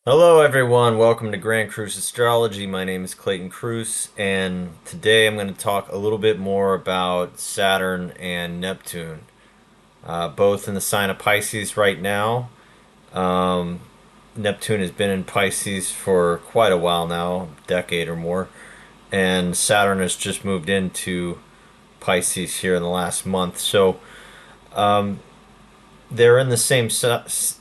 Hello, everyone. Welcome to Grand Cruz Astrology. My name is Clayton Cruz, and today I'm going to talk a little bit more about Saturn and Neptune, both in the sign of Pisces right now. Um, Neptune has been in Pisces for quite a while now, a decade or more, and Saturn has just moved into Pisces here in the last month. So, they're in the same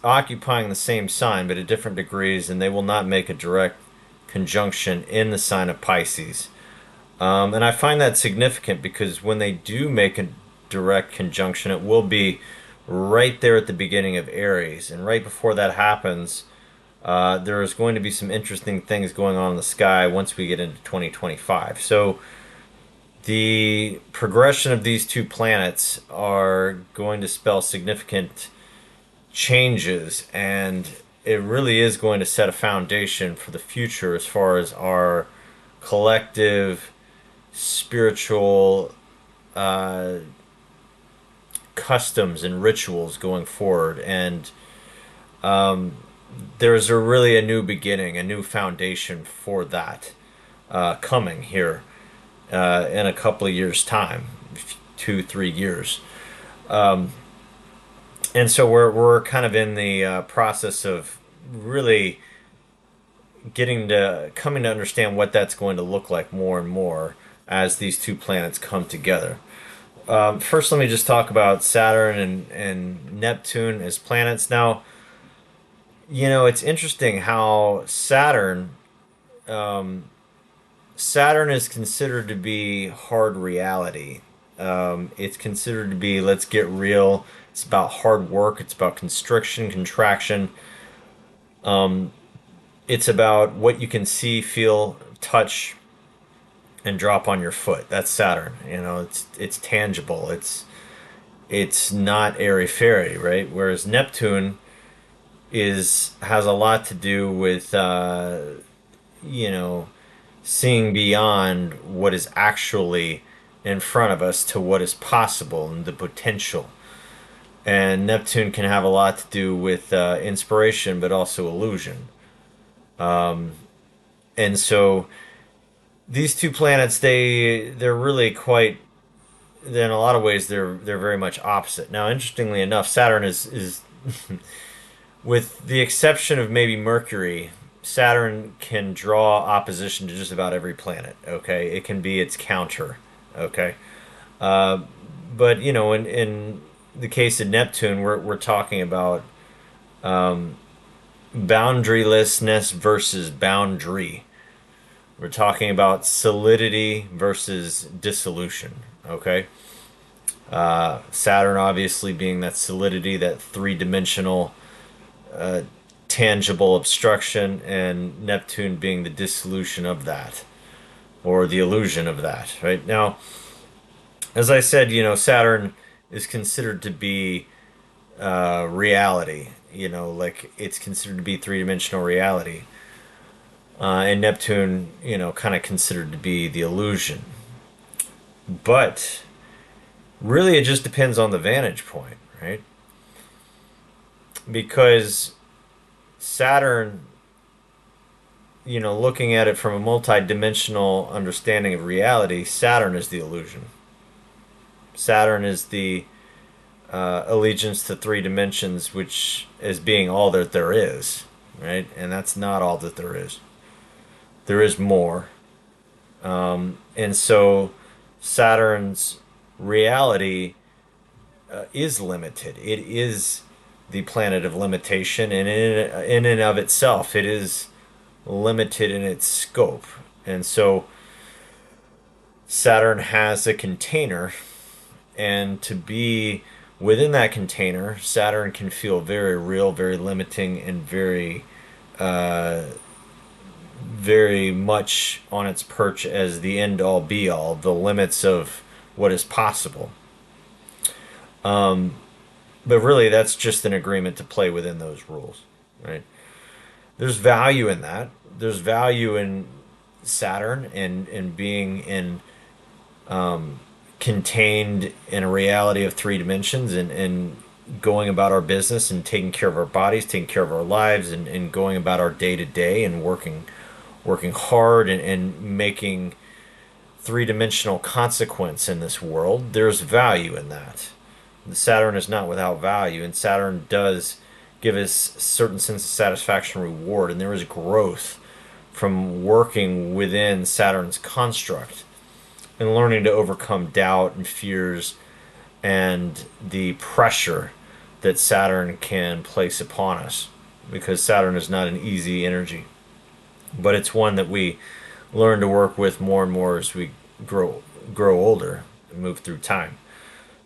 occupying the same sign, but at different degrees, and they will not make a direct conjunction in the sign of Pisces. And I find that significant because when they do make a direct conjunction, it will be right there at the beginning of Aries, and right before that happens, there is going to be some interesting things going on in the sky once we get into 2025. So the progression of these two planets are going to spell significant changes, and it really is going to set a foundation for the future as far as our collective spiritual uh, customs and rituals going forward. And there's a new beginning, a new foundation for that coming here in a couple of years' time, 2, 3 years. And so we're kind of in the process of really getting to coming to understand what that's going to look like more and more as these two planets come together. First, let me just talk about Saturn and Neptune as planets. Now, it's interesting how Saturn is considered to be hard reality. It's considered to be, let's get real. It's about hard work. It's about constriction, contraction. It's about what you can see, feel, touch, and drop on your foot. That's Saturn. It's tangible. It's not airy fairy, right? Whereas Neptune is has a lot to do with you know seeing beyond what is actually in front of us to what is possible and the potential. And Neptune can have a lot to do with inspiration, but also illusion. And so these two planets, they're really quite. In a lot of ways, they're very much opposite. Now, interestingly enough, Saturn is with the exception of maybe Mercury, Saturn can draw opposition to just about every planet. Okay, it can be its counter. Okay, uh, but in the case of Neptune, we're talking about boundarylessness versus boundary. We're talking about solidity versus dissolution. Okay, Saturn obviously being that solidity, that three-dimensional uh, tangible obstruction, and Neptune being the dissolution of that, or the illusion of that. Right now, as I said, Saturn is considered to be reality. Like it's considered to be three-dimensional reality, and Neptune, kind of considered to be the illusion. But really, it just depends on the vantage point, right? Because Saturn, looking at it from a multi-dimensional understanding of reality, Saturn is the illusion. Saturn is the allegiance to three dimensions, which is being all that there is, right? And that's not all that there is. There is more. And so Saturn's reality is limited. It is the planet of limitation, and in and of itself, it is limited in its scope. And so Saturn has a container, and to be within that container, Saturn can feel very real, very limiting, and uh, very much on its perch as the end all be all, the limits of what is possible. But really, that's just an agreement to play within those rules, right? There's value in that. There's value in Saturn and being in contained in a reality of three dimensions, and going about our business and taking care of our bodies, taking care of our lives, and going about our day to day and working hard and making three-dimensional consequence in this world, there's value in that. The Saturn is not without value, and Saturn does give us a certain sense of satisfaction reward, and there is growth from working within Saturn's construct and learning to overcome doubt and fears and the pressure that Saturn can place upon us, because Saturn is not an easy energy, but it's one that we learn to work with more and more as we grow older and move through time.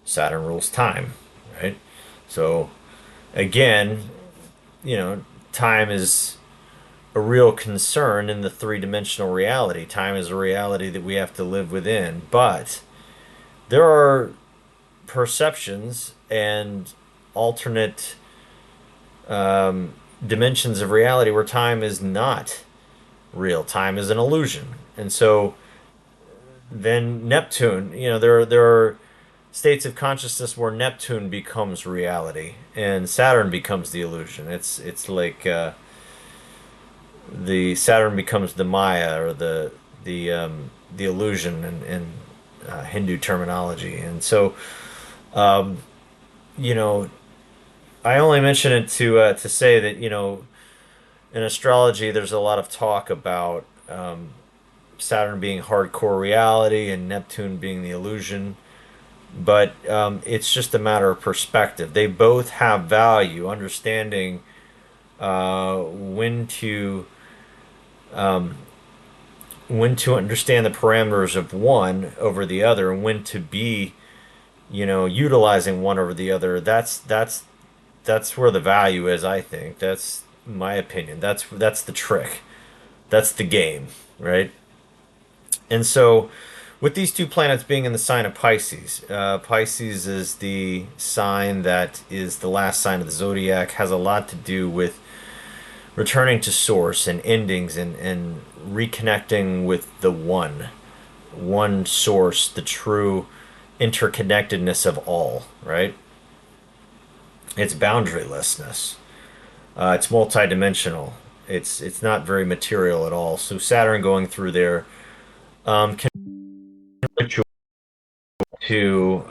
Saturn rules time, right? So again, time is a real concern in the three-dimensional reality. Time is a reality that we have to live within, but there are perceptions and alternate dimensions of reality where time is not real. Time is an illusion. And so then Neptune, there are states of consciousness where Neptune becomes reality and Saturn becomes the illusion. It's like the Saturn becomes the Maya, or the illusion in Hindu terminology. And so you know I only mention it to say that in astrology there's a lot of talk about Saturn being hardcore reality and Neptune being the illusion. But it's just a matter of perspective. They both have value. Understanding when to understand the parameters of one over the other, and when to be, utilizing one over the other. That's where the value is. I think that's my opinion. That's the trick. That's the game, right? And so, with these two planets being in the sign of Pisces, Pisces is the sign that is the last sign of the zodiac, has a lot to do with returning to source and endings, and reconnecting with the one source, the true interconnectedness of all, right? It's boundarylessness. It's multidimensional. It's not very material at all. So Saturn going through there can ritual to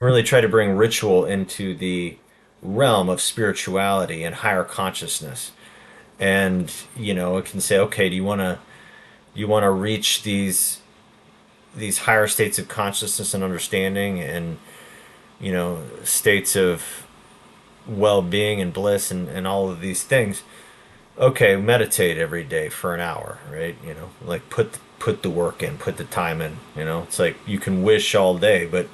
really try to bring ritual into the realm of spirituality and higher consciousness. And it can say, okay, do you want to reach these higher states of consciousness and understanding, and states of well-being and bliss, and all of these things. Okay, meditate every day for an hour, right? Like put the work in, put the time in. It's like you can wish all day, but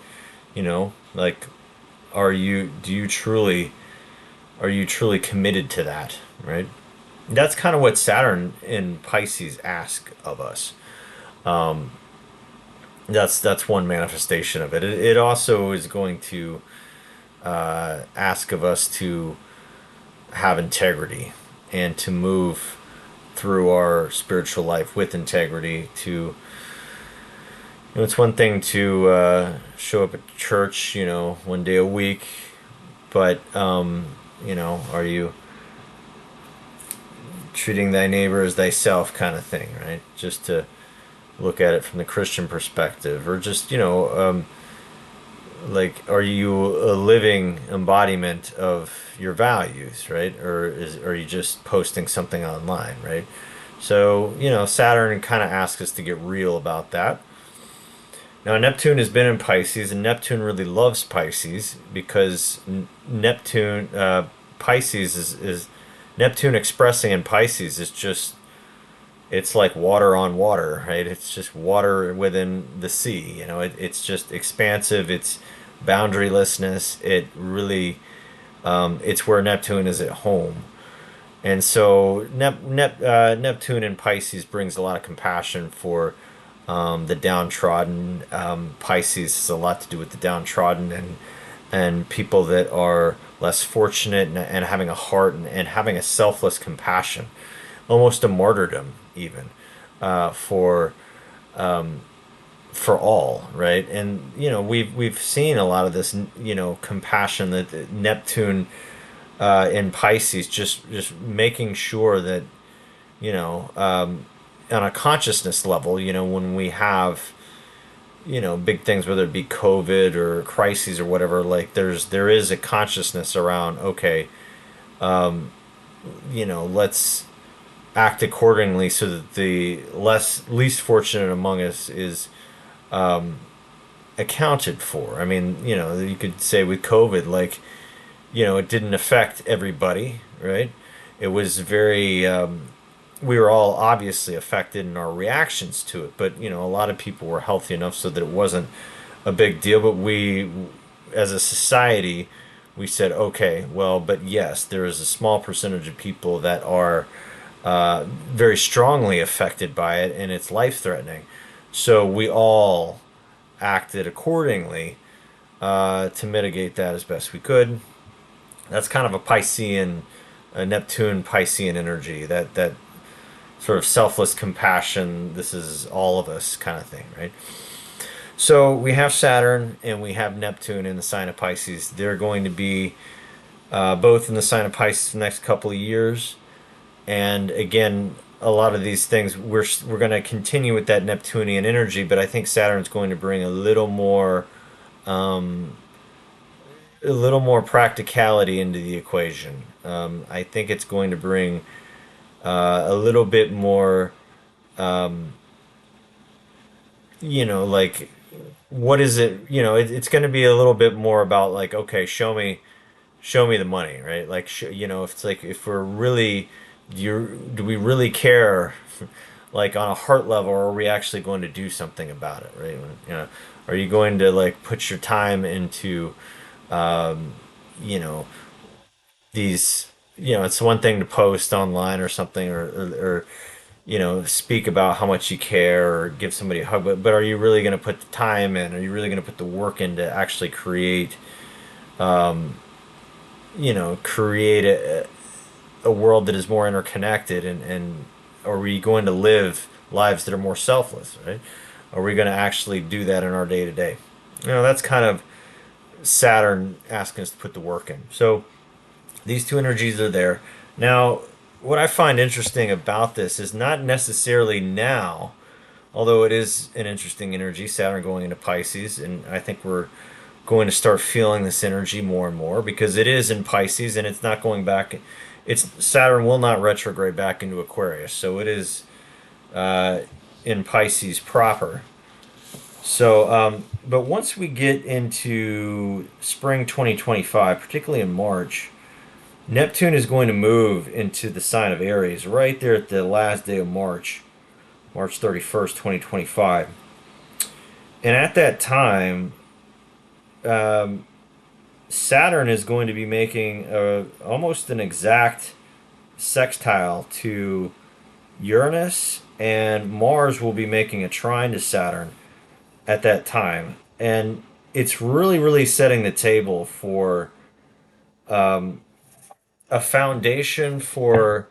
like, are you truly committed to that, right? That's kind of what Saturn in Pisces ask of us. That's one manifestation of it. It also is going to ask of us to have integrity and to move through our spiritual life with integrity. It's one thing to show up at church, one day a week, but are you treating thy neighbor as thyself, kind of thing, right? Just to look at it from the Christian perspective, or just like, are you a living embodiment of your values, right? Or are you just posting something online, right? So Saturn kind of asks us to get real about that. Now Neptune has been in Pisces, and Neptune really loves Pisces because Neptune Pisces is Neptune expressing in Pisces is just, it's like water on water, right? It's just water within the sea. It's just expansive. It's boundarylessness. It really, it's where Neptune is at home. And so Neptune in Pisces brings a lot of compassion for the downtrodden. Pisces has a lot to do with the downtrodden, and people that are less fortunate, and having a heart, and having a selfless compassion, almost a martyrdom even, for for all, right? And we've seen a lot of this, compassion that Neptune in Pisces, just making sure that on a consciousness level, when we have big things, whether it be COVID or crises or whatever, like there is a consciousness around, okay, let's act accordingly so that the least fortunate among us is accounted for. I mean, you could say with COVID, like, it didn't affect everybody, right? It was very, we were all obviously affected in our reactions to it, but, a lot of people were healthy enough so that it wasn't a big deal. But we, as a society, we said, okay, well, but yes, there is a small percentage of people that are very strongly affected by it and it's life threatening. So we all acted accordingly to mitigate that as best we could. That's kind of a Neptune Piscean energy. That sort of selfless compassion. This is all of us kind of thing, right? So we have Saturn and we have Neptune in the sign of Pisces. They're going to be both in the sign of Pisces the next couple of years. And again, a lot of these things we're going to continue with that Neptunian energy, but I think Saturn's going to bring a little more practicality into the equation. I think it's going to bring a little bit more, like what is it? It's going to be a little bit more about like, okay, show me the money, right? Like, if it's like if we're really, do we really care, like on a heart level, or are we actually going to do something about it, right? Are you going to like put your time into, um, you know, these, it's one thing to post online or something, or speak about how much you care or give somebody a hug, but are you really going to put the time in? Are you really going to put the work in to actually create a world that is more interconnected, and are we going to live lives that are more selfless, right? Are we going to actually do that in our day to day? That's kind of Saturn asking us to put the work in. So these two energies are there. Now, what I find interesting about this is not necessarily now, although it is an interesting energy, Saturn going into Pisces, and I think we're going to start feeling this energy more and more because it is in Pisces and it's not going back. It's Saturn will not retrograde back into Aquarius, so it is uh, in Pisces proper. So, but once we get into spring 2025, particularly in March, Neptune is going to move into the sign of Aries right there at the last day of March, March 31st, 2025. And at that time, um, Saturn is going to be making almost an exact sextile to Uranus, and Mars will be making a trine to Saturn at that time. And it's really, really setting the table for a foundation for,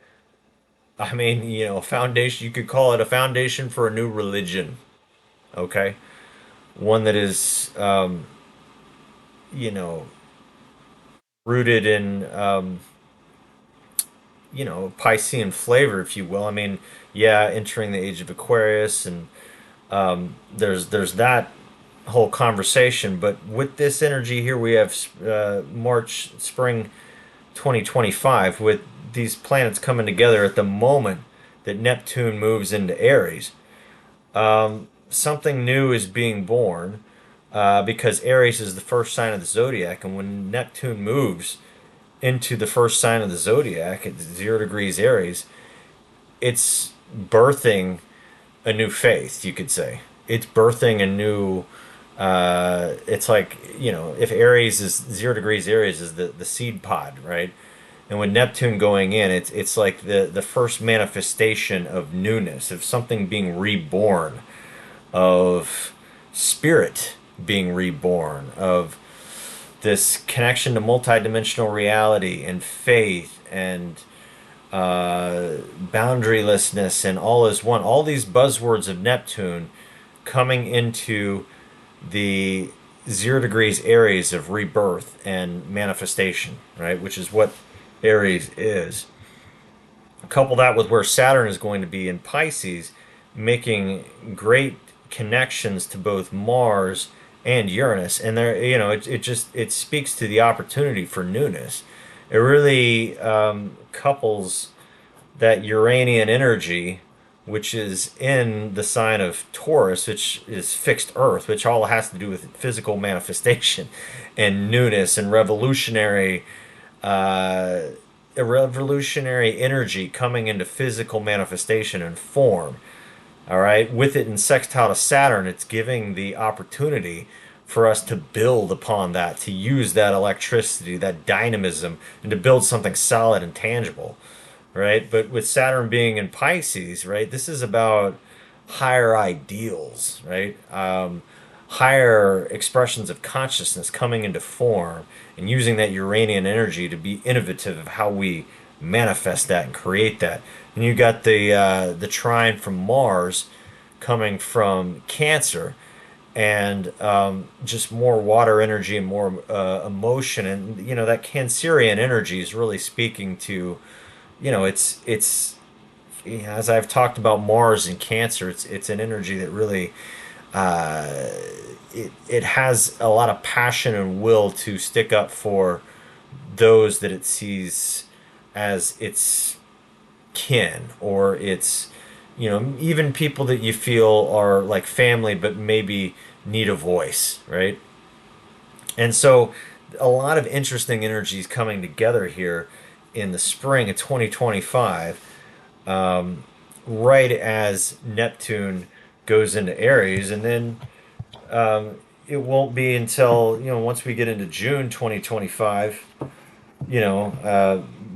I mean, a foundation, you could call it a foundation for a new religion, okay? One that is, you know, rooted in, Piscean flavor, if you will. I mean, yeah, entering the age of Aquarius, and there's that whole conversation. But with this energy here, we have March, spring 2025, with these planets coming together at the moment that Neptune moves into Aries. Something new is being born because Aries is the first sign of the zodiac, and when Neptune moves into the first sign of the zodiac at 0 degrees Aries, it's birthing a new faith, you could say. It's birthing a new. It's like, if Aries is 0 degrees Aries is the seed pod, right? And with Neptune going in, it's like the first manifestation of newness, of something being reborn, of spirit being reborn, of this connection to multidimensional reality and faith and boundarylessness and all is one. All these buzzwords of Neptune coming into the 0 degrees Aries of rebirth and manifestation, right? Which is what Aries is. Couple that with where Saturn is going to be in Pisces, making great connections to both Mars and Uranus, and there, it speaks to the opportunity for newness. It really couples that Uranian energy, which is in the sign of Taurus, which is fixed Earth, which all has to do with physical manifestation and newness and uh, revolutionary energy coming into physical manifestation and form. All right, with it in sextile to Saturn, it's giving the opportunity for us to build upon that, to use that electricity, that dynamism, and to build something solid and tangible, right? But with Saturn being in Pisces, right, this is about higher ideals, right? Higher expressions of consciousness coming into form and using that Uranian energy to be innovative of how we manifest that and create that. And you got the trine from Mars coming from Cancer, and just more water energy and more emotion, and that Cancerian energy is really speaking to, it's as I've talked about Mars and Cancer, it's an energy that really uh, it has a lot of passion and will to stick up for those that it sees as its kin, or its, even people that you feel are like family but maybe need a voice, right? And so a lot of interesting energies coming together here in the spring of 2025, right as Neptune goes into Aries. And then it won't be until, once we get into June 2025,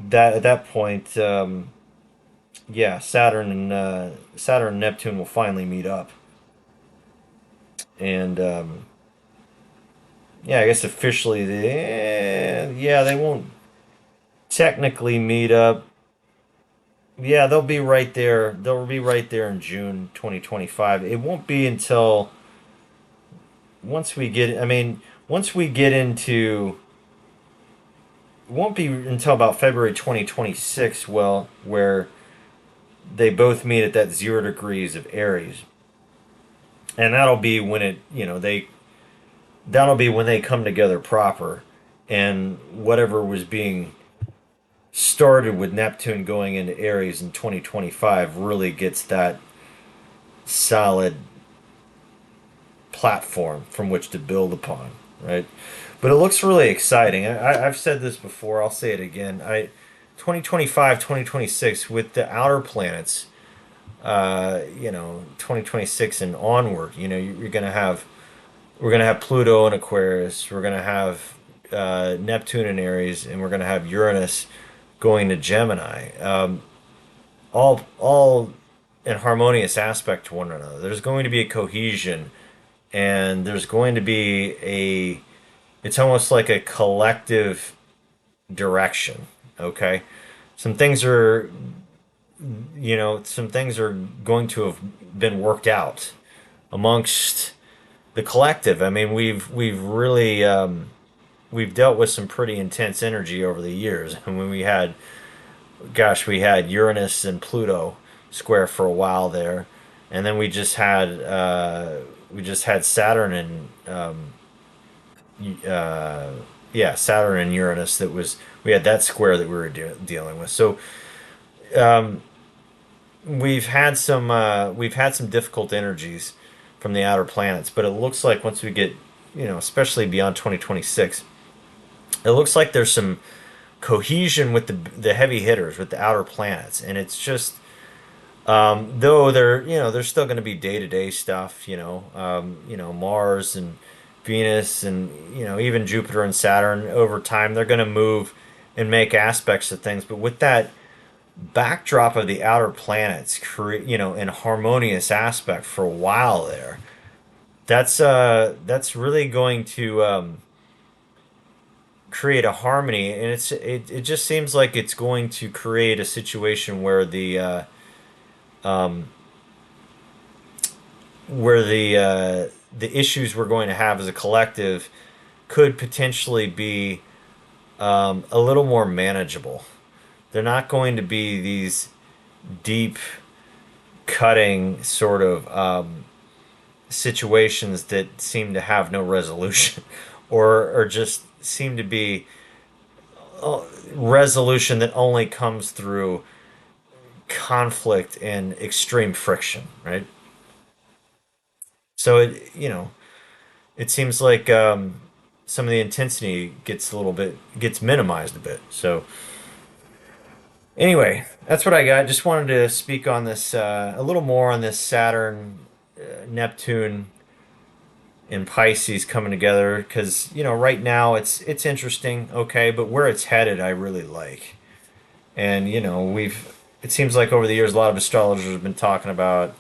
that at that point, yeah, Saturn and Neptune will finally meet up. And yeah, I guess officially, yeah, they won't technically meet up. Yeah, they'll be right there. They'll be right there in June 2025. It won't be until once we get, I mean, once we get into, it won't be until about February 2026, well, where they both meet at that 0 degrees of Aries. And that'll be when that'll be when they come together proper. And whatever was being started with Neptune going into Aries in 2025 really gets that solid platform from which to build upon, right? But it looks really exciting. I've said this before, I'll say it again. 2025, 2026 with the outer planets, 2026 and onward, you're going to have, we're going to have Pluto in Aquarius, we're going to have Neptune in Aries, and we're going to have Uranus going to Gemini. All in harmonious aspect to one another. There's going to be a cohesion, and there's going to be it's almost like a collective direction. Okay, some things are, some things are going to have been worked out amongst the collective. I mean, we've really we've dealt with some pretty intense energy over the years. And when we had Uranus and Pluto square for a while there, and then we just had Saturn and uh, yeah, Saturn and Uranus. We had that square that we were dealing with. So um, we've had some difficult energies from the outer planets, but it looks like once we get, especially beyond 2026, it looks like there's some cohesion with the heavy hitters, with the outer planets. And it's just, though there's still going to be day-to-day stuff, Mars and Venus and, even Jupiter and Saturn. Over time they're going to move and make aspects of things, but with that backdrop of the outer planets, in harmonious aspect for a while there, that's really going to create a harmony. And it just seems like it's going to create a situation where the where the issues we're going to have as a collective could potentially be a little more manageable. They're not going to be these deep cutting sort of situations that seem to have no resolution or just seem to be resolution that only comes through conflict and extreme friction, right? So it seems like some of the intensity gets a little bit gets minimized a bit. So anyway, that's what I got. Just wanted to speak on this a little more on this Saturn, Neptune, and Pisces coming together because right now it's interesting, okay, but where it's headed, I really like. And we've it seems like over the years a lot of astrologers have been talking about,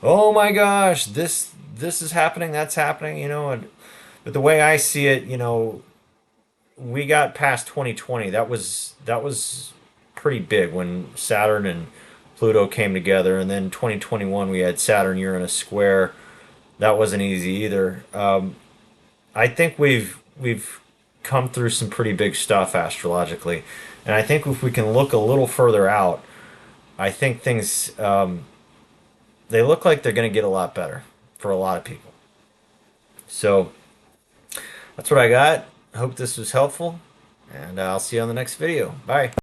oh my gosh, this is happening, that's happening, but the way I see it, we got past 2020. That was pretty big when Saturn and Pluto came together, and then 2021 we had Saturn Uranus square. That wasn't easy either. I think we've come through some pretty big stuff astrologically, and I think if we can look a little further out, I think things they look like they're going to get a lot better for a lot of people. So that's what I got. I hope this was helpful, and I'll see you on the next video. Bye.